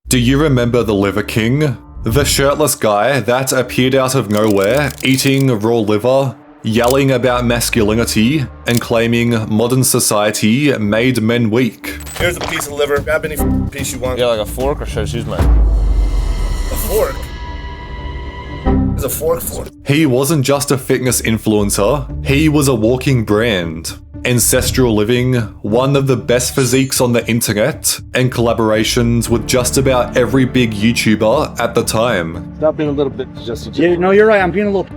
Do you remember the Liver King? The shirtless guy that appeared out of nowhere, eating raw liver, yelling about masculinity, and claiming modern society made men weak. Here's a piece of liver. Grab any piece you want. Yeah, like a fork, or should I just use my... A fork? There's a fork for it. He wasn't just a fitness influencer, he was a walking brand. Ancestral living, one of the best physiques on the internet, and collaborations with just about every big YouTuber at the time. Stop being a little bit just... Yeah, no, you're right. I'm being a little...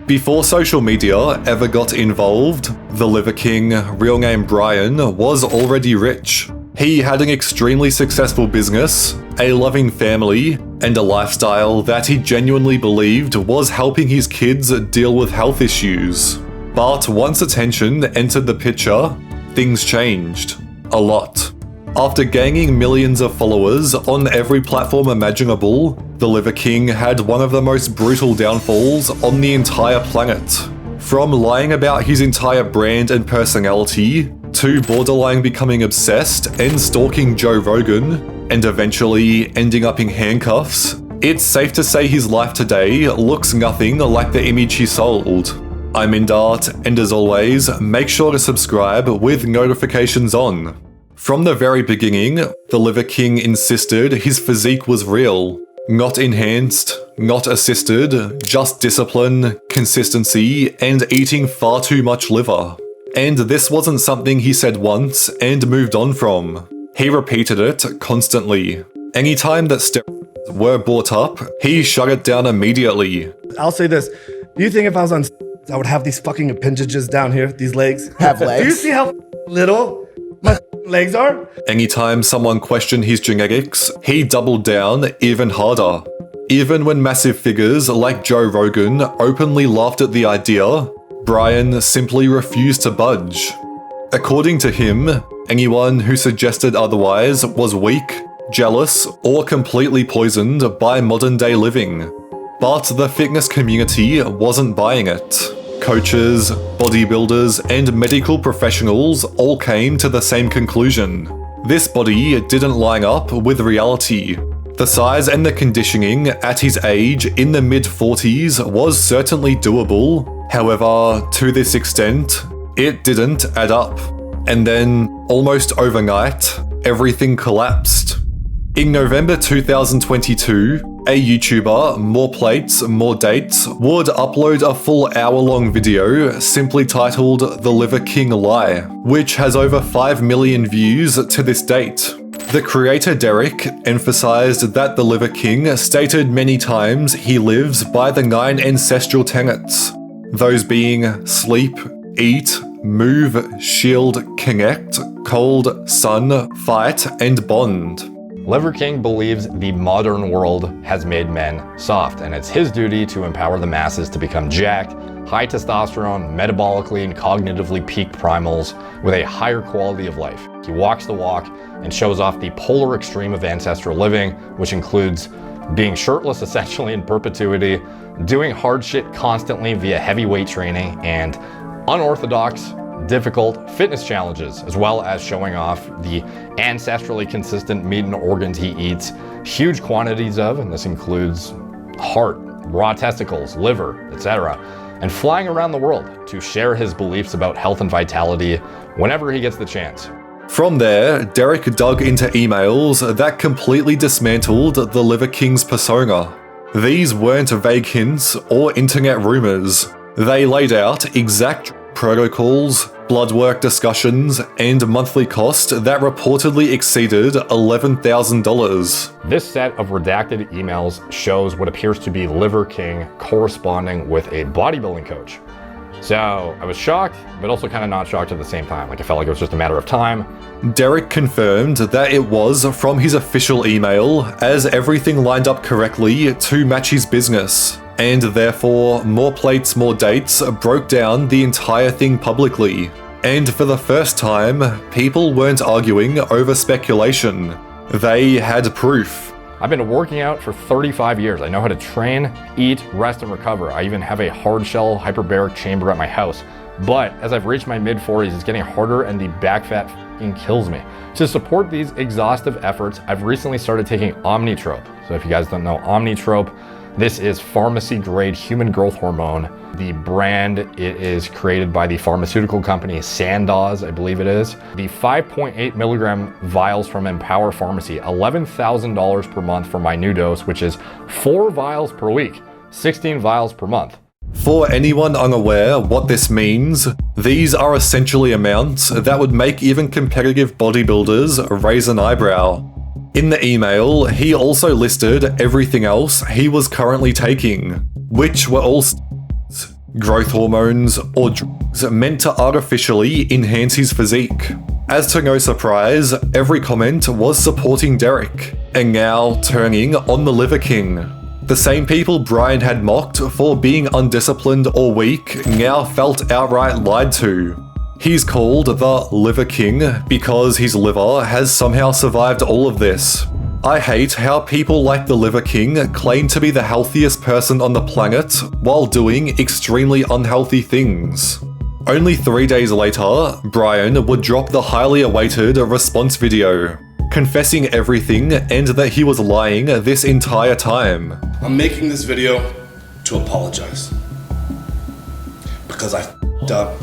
Before social media ever got involved, the Liver King, real name Brian, was already rich. He had an extremely successful business, a loving family, and a lifestyle that he genuinely believed was helping his kids deal with health issues. But once attention entered the picture, things changed. A lot. After gaining millions of followers on every platform imaginable, the Liver King had one of the most brutal downfalls on the entire planet. From lying about his entire brand and personality, to borderline becoming obsessed and stalking Joe Rogan, and eventually ending up in handcuffs, it's safe to say his life today looks nothing like the image he sold. I'm Indart, and as always, make sure to subscribe with notifications on. From the very beginning, the Liver King insisted his physique was real. Not enhanced, not assisted, just discipline, consistency, and eating far too much liver. And this wasn't something he said once and moved on from. He repeated it constantly. Anytime that steroids were brought up, he shut it down immediately. I'll say this. Do you think if I was on I would have these fucking appendages down here, these legs? Have legs? Do you see how little my legs are? Anytime someone questioned his genetics, he doubled down even harder. Even when massive figures like Joe Rogan openly laughed at the idea, Brian simply refused to budge. According to him, anyone who suggested otherwise was weak, jealous, or completely poisoned by modern-day living. But the fitness community wasn't buying it. Coaches, bodybuilders, and medical professionals all came to the same conclusion. This body didn't line up with reality. The size and the conditioning at his age in the mid-40s was certainly doable. However, to this extent, it didn't add up. And then, almost overnight, everything collapsed. In November 2022, a YouTuber, More Plates, More Dates, would upload a full hour-long video simply titled The Liver King Lie, which has over 5 million views to this date. The creator Derek emphasized that the Liver King stated many times he lives by the 9 ancestral tenets, those being sleep, eat, move, shield, connect, cold, sun, fight, and bond. Liver King believes the modern world has made men soft, and it's his duty to empower the masses to become jacked, high testosterone, metabolically and cognitively peaked primals with a higher quality of life. He walks the walk and shows off the polar extreme of ancestral living, which includes being shirtless essentially in perpetuity, doing hard shit constantly via heavy weight training, and unorthodox, difficult fitness challenges, as well as showing off the ancestrally consistent meat and organs he eats huge quantities of, and this includes heart, raw testicles, liver, etc., and flying around the world to share his beliefs about health and vitality whenever he gets the chance. From there, Derek dug into emails that completely dismantled the Liver King's persona. These weren't vague hints or internet rumors. They laid out exact protocols, blood work discussions, and monthly cost that reportedly exceeded $11,000. This set of redacted emails shows what appears to be Liver King corresponding with a bodybuilding coach. So I was shocked, but also kind of not shocked at the same time. Like, I felt like it was just a matter of time. Derek confirmed that it was from his official email, as everything lined up correctly to match his business. And therefore, More Plates, More Dates broke down the entire thing publicly. And for the first time, people weren't arguing over speculation. They had proof. I've been working out for 35 years. I know how to train, eat, rest, and recover. I even have a hard shell hyperbaric chamber at my house. But as I've reached my mid-40s, it's getting harder and the back fat f***ing kills me. To support these exhaustive efforts, I've recently started taking Omnitrope. So if you guys don't know Omnitrope, this is pharmacy-grade human growth hormone. The brand, it is created by the pharmaceutical company Sandoz, I believe it is. The 5.8 milligram vials from Empower Pharmacy, $11,000 per month for my new dose, which is 4 vials per week, 16 vials per month. For anyone unaware what this means, these are essentially amounts that would make even competitive bodybuilders raise an eyebrow. In the email, he also listed everything else he was currently taking, which were all growth hormones or drugs meant to artificially enhance his physique. As to no surprise, every comment was supporting Derek, and now turning on the Liver King. The same people Brian had mocked for being undisciplined or weak now felt outright lied to. He's called the Liver King because his liver has somehow survived all of this. I hate how people like the Liver King claim to be the healthiest person on the planet while doing extremely unhealthy things. Only 3 days later, Brian would drop the highly awaited response video, confessing everything and that he was lying this entire time. I'm making this video to apologize. Because I f***ed up.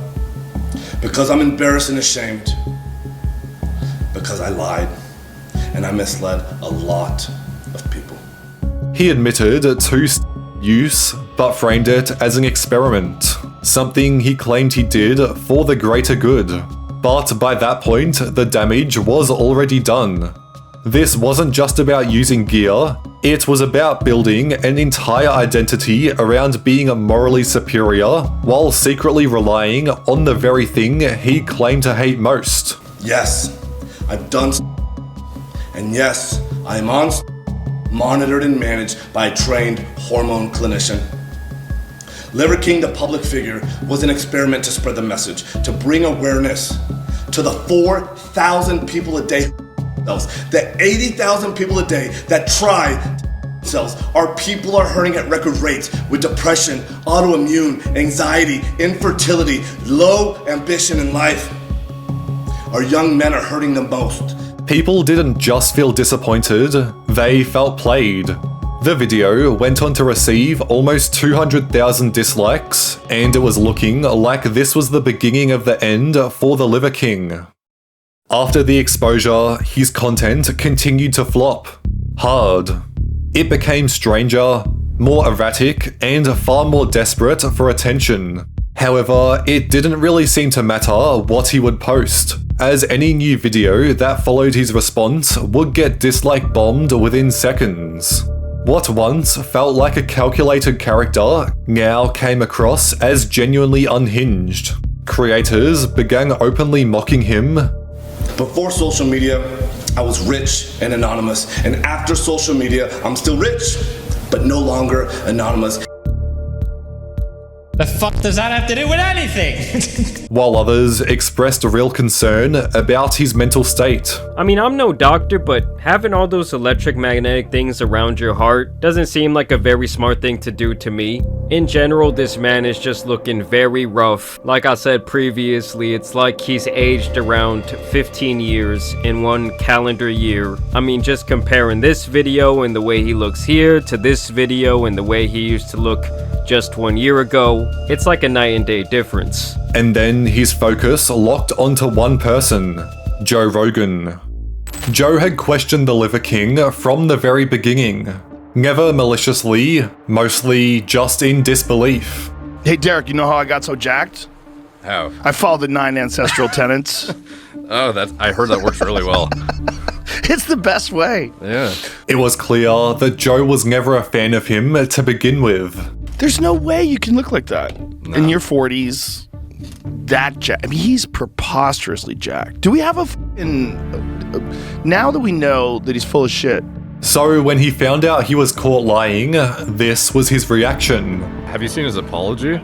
Because I'm embarrassed and ashamed. Because I lied. And I misled a lot of people. He admitted to use, but framed it as an experiment. Something he claimed he did for the greater good. But by that point, the damage was already done. This wasn't just about using gear, it was about building an entire identity around being morally superior while secretly relying on the very thing he claimed to hate most. Yes, I've done and yes, I am on monitored and managed by a trained hormone clinician. Liver King, the public figure, was an experiment to spread the message, to bring awareness to the 4,000 people a day the 80,000 people a day that try themselves. Our people are hurting at record rates with depression, autoimmune, anxiety, infertility, low ambition in life. Our young men are hurting the most. People didn't just feel disappointed, they felt played. The video went on to receive almost 200,000 dislikes, and it was looking like this was the beginning of the end for the Liver King. After the exposure, his content continued to flop. Hard. It became stranger, more erratic, and far more desperate for attention. However, it didn't really seem to matter what he would post, as any new video that followed his response would get dislike bombed within seconds. What once felt like a calculated character now came across as genuinely unhinged. Creators began openly mocking him. Before social media, I was rich and anonymous, and after social media, I'm still rich, but no longer anonymous. The fuck does that have to do with anything? While others expressed real concern about his mental state. I mean, I'm no doctor, but having all those electromagnetic things around your heart doesn't seem like a very smart thing to do to me. In general, this man is just looking very rough. Like I said previously, it's like he's aged around 15 years in one calendar year. I mean, just comparing this video and the way he looks here to this video and the way he used to look just 1 year ago, it's like a night and day difference. And then his focus locked onto one person, Joe Rogan. Joe had questioned the Liver King from the very beginning. Never maliciously, mostly just in disbelief. Hey Derek, you know how I got so jacked? How? I followed the 9 ancestral tenets. Oh, I heard that works really well. It's the best way. Yeah. It was clear that Joe was never a fan of him to begin with. There's no way you can look like that. In your 40s, that jacked. I mean, he's preposterously jacked. Do we have a now that we know that he's full of shit? So when he found out he was caught lying, this was his reaction. Have you seen his apology?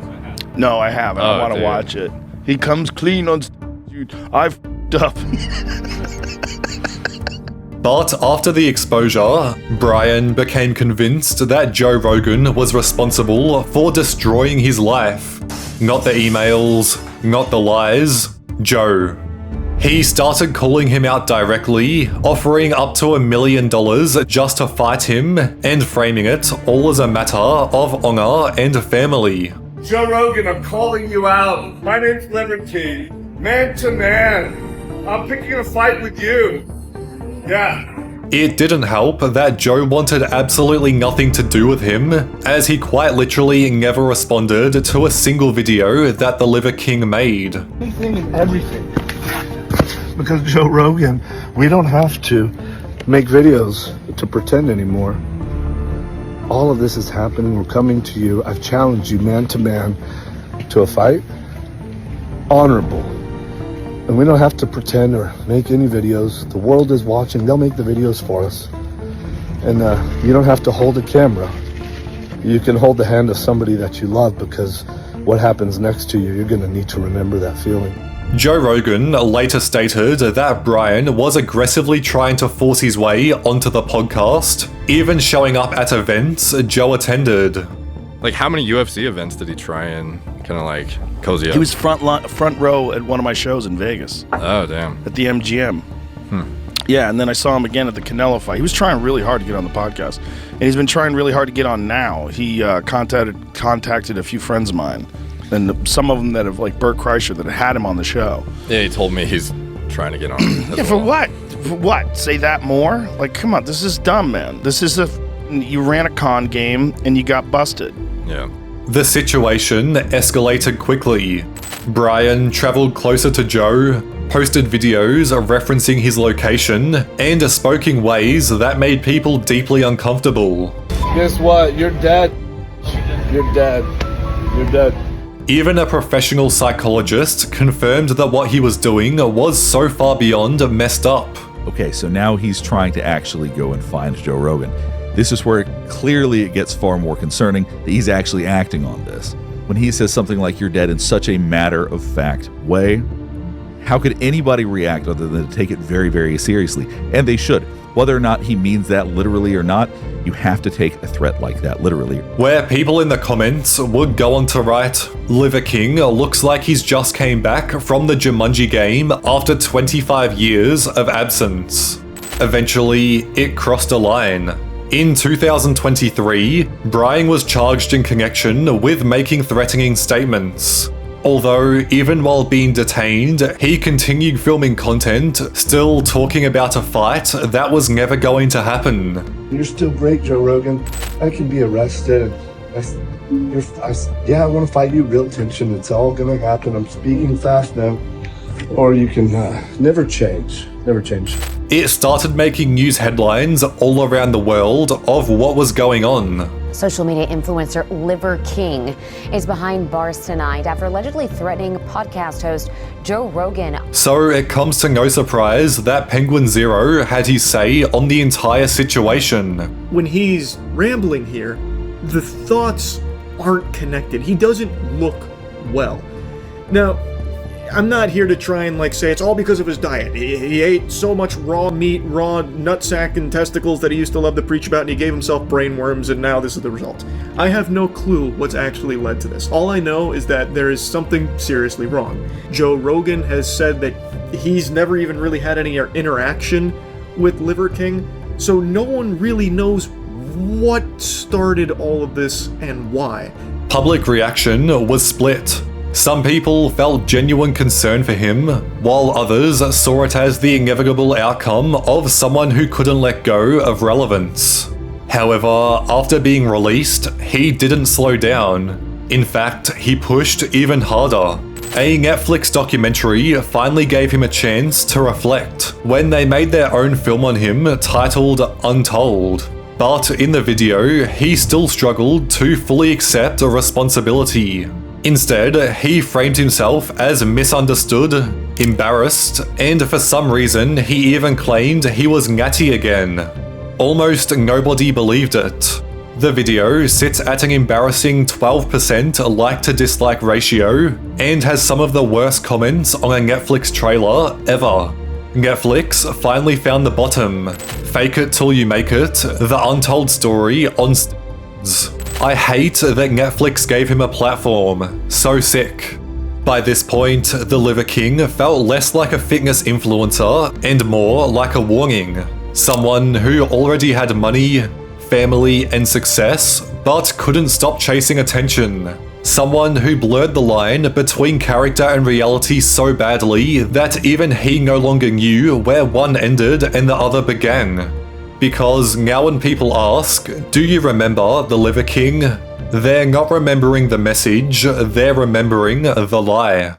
No, I haven't. I want to dude. watch it. He comes clean on dude. I've up. But after the exposure, Brian became convinced that Joe Rogan was responsible for destroying his life. Not the emails, not the lies, Joe. He started calling him out directly, offering up to $1 million just to fight him, and framing it all as a matter of honor and family. Joe Rogan, I'm calling you out. My name's Liver King, man to man. I'm picking a fight with you. Yeah. It didn't help that Joe wanted absolutely nothing to do with him, as he quite literally never responded to a single video that the Liver King made. Anything and everything. Because Joe Rogan, we don't have to make videos to pretend anymore. All of this is happening. We're coming to you. I've challenged you man to man to a fight. Honorable. And we don't have to pretend or make any videos. The world is watching. They'll make the videos for us. And you don't have to hold a camera. You can hold the hand of somebody that you love, because what happens next to you, you're going to need to remember that feeling. Joe Rogan later stated that Brian was aggressively trying to force his way onto the podcast, even showing up at events Joe attended. Like, how many UFC events did he try and kind of like cozy up? He was front row at one of my shows in Vegas. Oh, damn. At the MGM. Yeah, and then I saw him again at the Canelo fight. He was trying really hard to get on the podcast, and he's been trying really hard to get on now. He contacted a few friends of mine, and some of them that have, like Bert Kreischer, that had him on the show. Yeah, he told me he's trying to get on. Yeah, for what? For what? Say that more? Like, come on, this is dumb, man. This is you ran a con game and you got busted. Yeah. The situation escalated quickly. Brian traveled closer to Joe, posted videos referencing his location, and spoke in ways that made people deeply uncomfortable. Guess what? You're dead. You're dead. You're dead. Even a professional psychologist confirmed that what he was doing was so far beyond messed up. Okay, so now he's trying to actually go and find Joe Rogan. This is where clearly it gets far more concerning that he's actually acting on this. When he says something like "you're dead" in such a matter-of-fact way, how could anybody react other than to take it very, very seriously? And they should. Whether or not he means that literally or not, you have to take a threat like that literally. Where people in the comments would go on to write, "Liver King looks like he's just came back from the Jumanji game after 25 years of absence." Eventually, it crossed a line. In 2023, Brian was charged in connection with making threatening statements. Although, even while being detained, he continued filming content, still talking about a fight that was never going to happen. You're still great, Joe Rogan. I can be arrested. I want to fight you, real tension. It's all going to happen. I'm speaking fast now. Or you can never change. Never change. It started making news headlines all around the world of what was going on. Social media influencer Liver King is behind bars tonight after allegedly threatening podcast host Joe Rogan. So it comes to no surprise that Penguin Zero had his say on the entire situation. When he's rambling here, the thoughts aren't connected. He doesn't look well. Now, I'm not here to try and say it's all because of his diet. He ate so much raw meat, raw nutsack and testicles that he used to love to preach about, and he gave himself brain worms, and now this is the result. I have no clue what's actually led to this. All I know is that there is something seriously wrong. Joe Rogan has said that he's never even really had any interaction with Liver King, so no one really knows what started all of this and why. Public reaction was split. Some people felt genuine concern for him, while others saw it as the inevitable outcome of someone who couldn't let go of relevance. However, after being released, he didn't slow down. In fact, he pushed even harder. A Netflix documentary finally gave him a chance to reflect when they made their own film on him titled Untold. But in the video, he still struggled to fully accept a responsibility. Instead, he framed himself as misunderstood, embarrassed, and for some reason, he even claimed he was natty again. Almost nobody believed it. The video sits at an embarrassing 12% like-to-dislike ratio and has some of the worst comments on a Netflix trailer ever. Netflix finally found the bottom. Fake it till you make it, the untold story on I hate that Netflix gave him a platform. So sick. By this point, the Liver King felt less like a fitness influencer and more like a warning. Someone who already had money, family, and success, but couldn't stop chasing attention. Someone who blurred the line between character and reality so badly that even he no longer knew where one ended and the other began. Because now when people ask, do you remember the Liver King? They're not remembering the message, they're remembering the lie.